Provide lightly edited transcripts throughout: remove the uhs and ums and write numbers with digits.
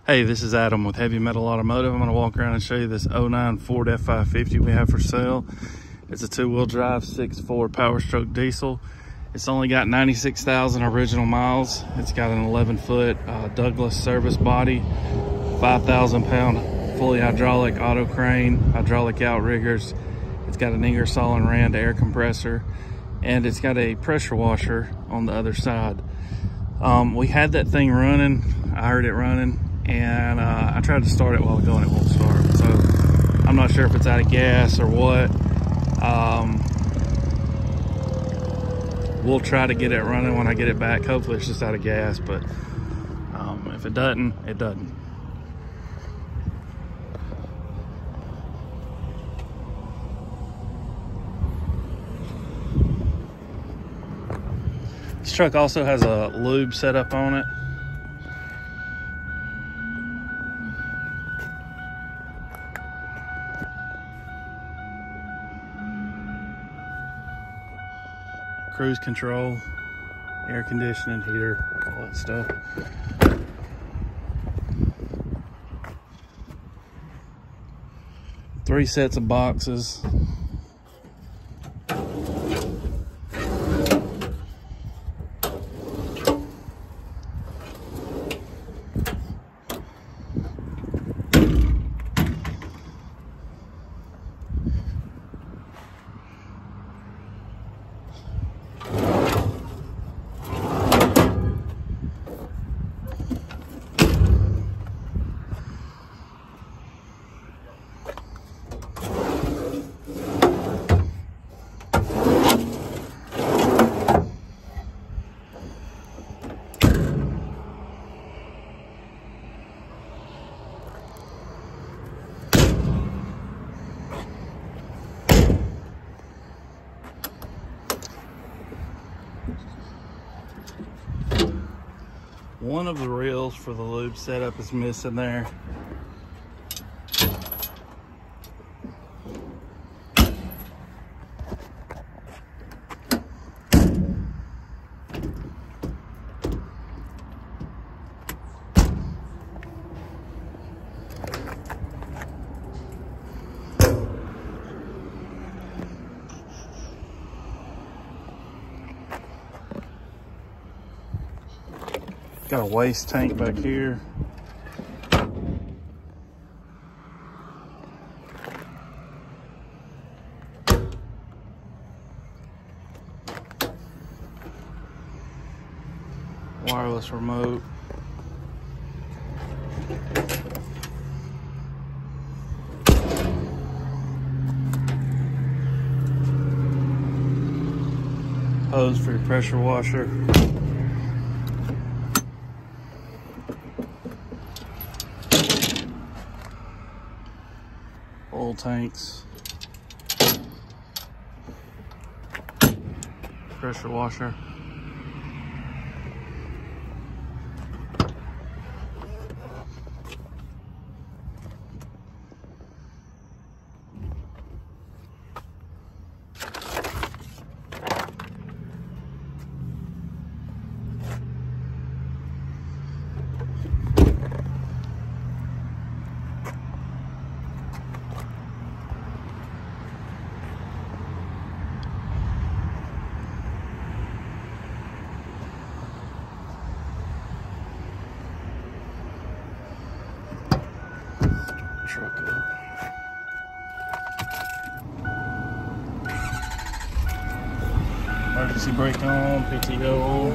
Hey, this is Adam with Heavy Metal Automotive. I'm going to walk around and show you this 09 Ford F550 we have for sale. It's a two-wheel drive, 6.4 Power Stroke diesel. It's only got 96,000 original miles. It's got an 11-foot Douglas service body, 5,000-pound fully hydraulic auto crane, hydraulic outriggers. It's got an Ingersoll and Rand air compressor, and it's got a pressure washer on the other side. We had that thing running. I heard it running, and I tried to start it a while ago and it won't start. So I'm not sure if it's out of gas or what. We'll try to get it running when I get it back. Hopefully it's just out of gas, but if it doesn't, it doesn't. This truck also has a lube set up on it. Cruise control, air conditioning, heater, all that stuff. Three sets of boxes. One of the reels for the lube setup is missing there. Got a waste tank back here. Wireless remote. Hose for your pressure washer. Oil tanks, pressure washer, truck up. Emergency brake on, PTO on.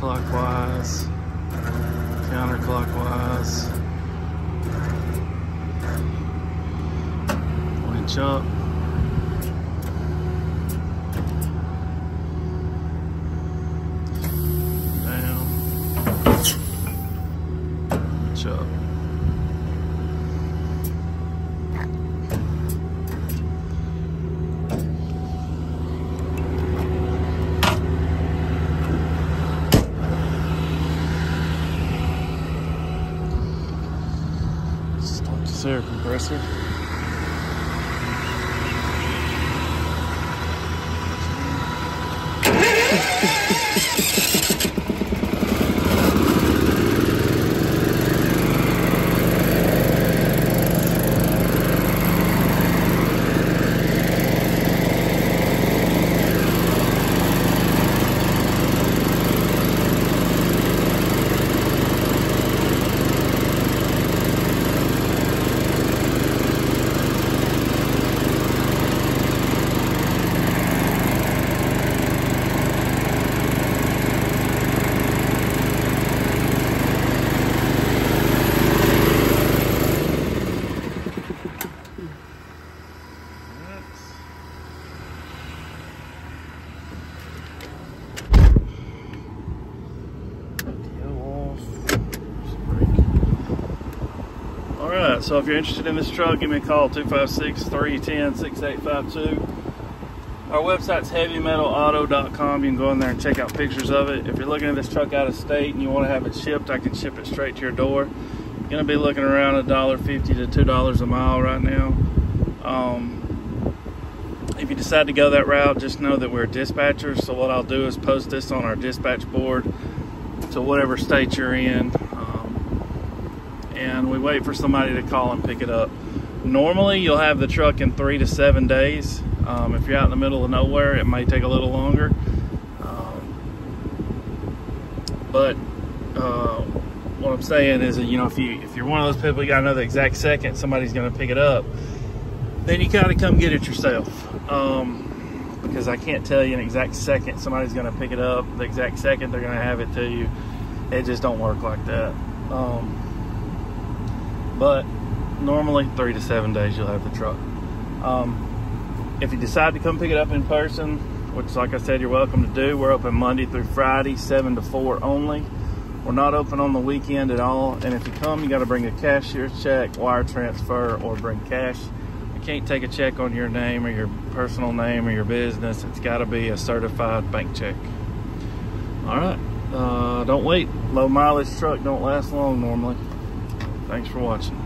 clockwise, counterclockwise, winch up, down, winch up. Air compressor. Alright, so if you're interested in this truck, give me a call, 256-310-6852. Our website's heavymetalauto.com. You can go in there and check out pictures of it. If you're looking at this truck out of state and you want to have it shipped, I can ship it straight to your door. You're going to be looking around $1.50 to $2 a mile right now. If you decide to go that route, just know that we're dispatchers. So what I'll do is post this on our dispatch board to whatever state you're in. And we wait for somebody to call and pick it up. Normally, you'll have the truck in 3 to 7 days. If you're out in the middle of nowhere, it may take a little longer. But what I'm saying is that, you know, if you're one of those people, you gotta know the exact second somebody's gonna pick it up, then you gotta come get it yourself. Because I can't tell you an exact second somebody's gonna pick it up, the exact second they're gonna have it to you. It just don't work like that. But normally 3 to 7 days you'll have the truck. If you decide to come pick it up in person, which like I said, you're welcome to do, we're open Monday through Friday, 7 to 4 only. We're not open on the weekend at all. And if you come, you got to bring a cashier's check, wire transfer, or bring cash. You can't take a check on your name or your personal name or your business. It's got to be a certified bank check. All right, don't wait. Low mileage truck don't last long normally. Thanks for watching.